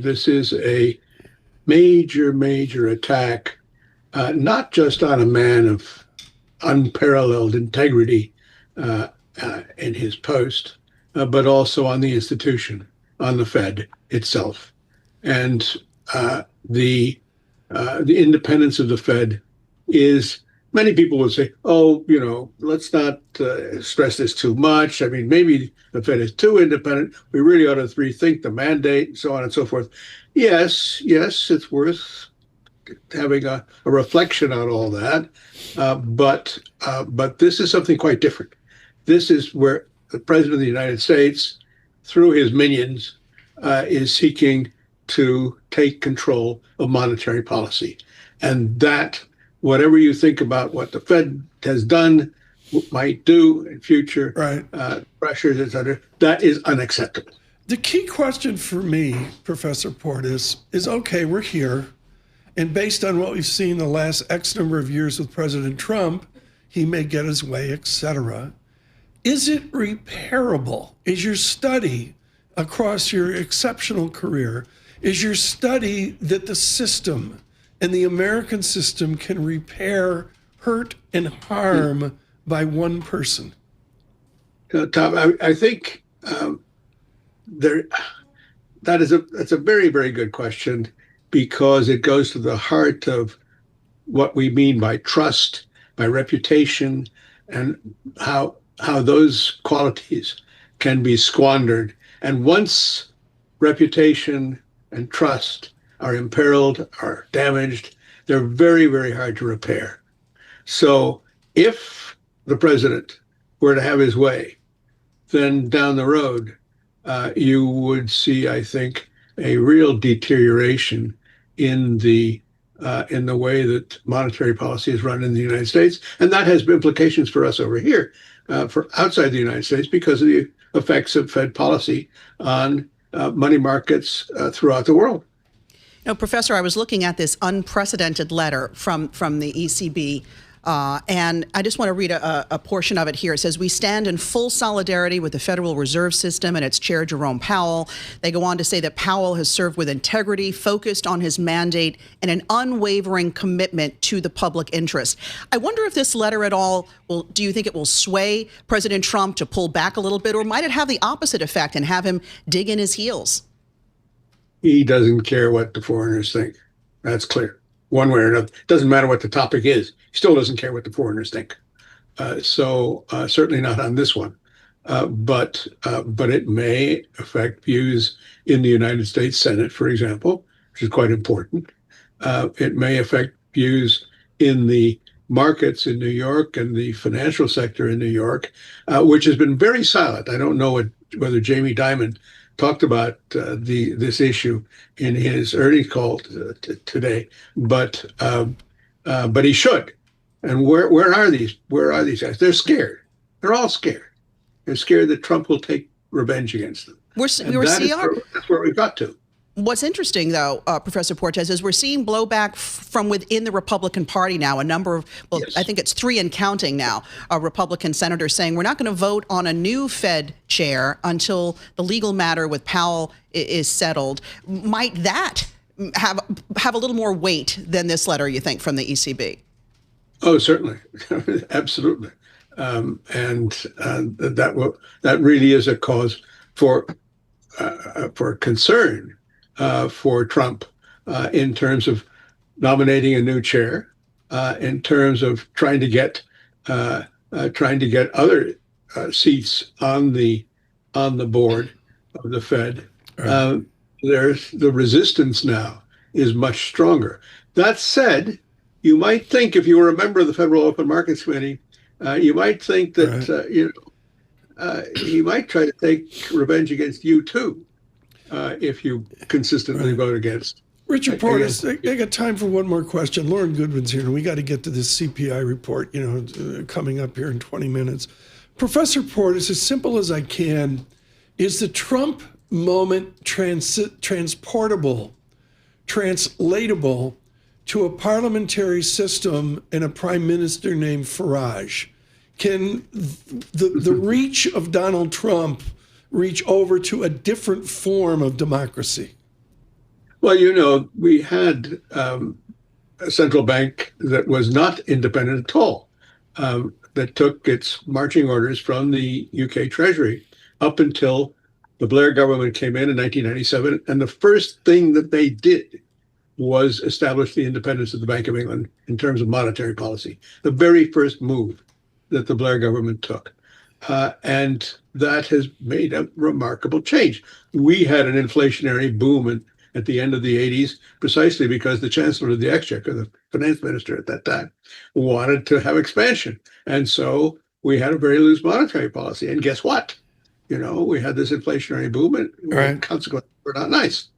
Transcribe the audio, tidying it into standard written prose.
This is a major, major attack, not just on a man of unparalleled integrity in his post, but also on the institution, on the Fed itself. And the independence of the Fed is, many people would say, oh, let's not stress this too much. I mean, maybe the Fed is too independent. We really ought to rethink the mandate and so on and so forth. Yes, it's worth having a reflection on all that. But this is something quite different. This is where the President of the United States, through his minions, is seeking to take control of monetary policy. And that, whatever you think about what the Fed has done, might do in future, pressures, et cetera, that is unacceptable. The key question for me, Professor Portis, is okay, we're here. And based on what we've seen the last X number of years with President Trump, he may get his way, et cetera. Is it repairable? Is your study across your exceptional career, is your study that the system and the American system can repair hurt and harm by one person? Thom, I think that's a very, very good question, because it goes to the heart of what we mean by trust, by reputation, and how those qualities can be squandered. And once reputation and trust are imperiled, are damaged, they're very, very hard to repair. So if the president were to have his way, then down the road, you would see, I think, a real deterioration in the way that monetary policy is run in the United States. And that has implications for us over here, for outside the United States, because of the effects of Fed policy on money markets throughout the world. Professor, I was looking at this unprecedented letter from the ECB, and I just want to read a portion of it here. It says, "We stand in full solidarity with the Federal Reserve System and its chair, Jerome Powell." They go on to say that Powell has served with integrity, focused on his mandate, and an unwavering commitment to the public interest. I wonder if this letter at all do you think it will sway President Trump to pull back a little bit, or might it have the opposite effect and have him dig in his heels? He doesn't care what the foreigners think. That's clear. One way or another. It doesn't matter what the topic is. He still doesn't care what the foreigners think. So certainly not on this one. But it may affect views in the United States Senate, for example, which is quite important. It may affect views in the markets in New York and the financial sector in New York, which has been very silent. I don't know whether Jamie Dimon talked about this issue in his earnings call today, but he should. And where are these guys? They're scared. They're all scared. They're scared that Trump will take revenge against them. That's where we've got to. What's interesting, though, Professor Portis, is we're seeing blowback from within the Republican Party now. A number of, yes, I think it's 3 and counting now, Republican senators saying we're not going to vote on a new Fed chair until the legal matter with Powell is settled. Might that have a little more weight than this letter, you think, from the ECB? Oh, certainly. Absolutely. That really is a cause for concern for Trump in terms of nominating a new chair, in terms of trying to get other seats on the board of the Fed. There's the resistance now is much stronger. That said, you might think, if you were a member of the Federal Open Markets Committee, you might think that he might try to take revenge against you too, if you consistently vote against. Richard Portis, I got time for one more question. Lauren Goodwin's here, and we got to get to this CPI report, coming up here in 20 minutes. Professor Portis, as simple as I can, is the Trump moment transportable, translatable to a parliamentary system and a prime minister named Farage? Can the reach of Donald Trump reach over to a different form of democracy? Well, we had a central bank that was not independent at all, that took its marching orders from the UK Treasury up until the Blair government came in 1997. And the first thing that they did was establish the independence of the Bank of England in terms of monetary policy, the very first move that the Blair government took. And that has made a remarkable change. We had an inflationary boom at the end of the 80s, precisely because the Chancellor of the Exchequer, the finance minister at that time, wanted to have expansion. And so we had a very loose monetary policy. And guess what? We had this inflationary boom, and Right. consequently, we're not nice.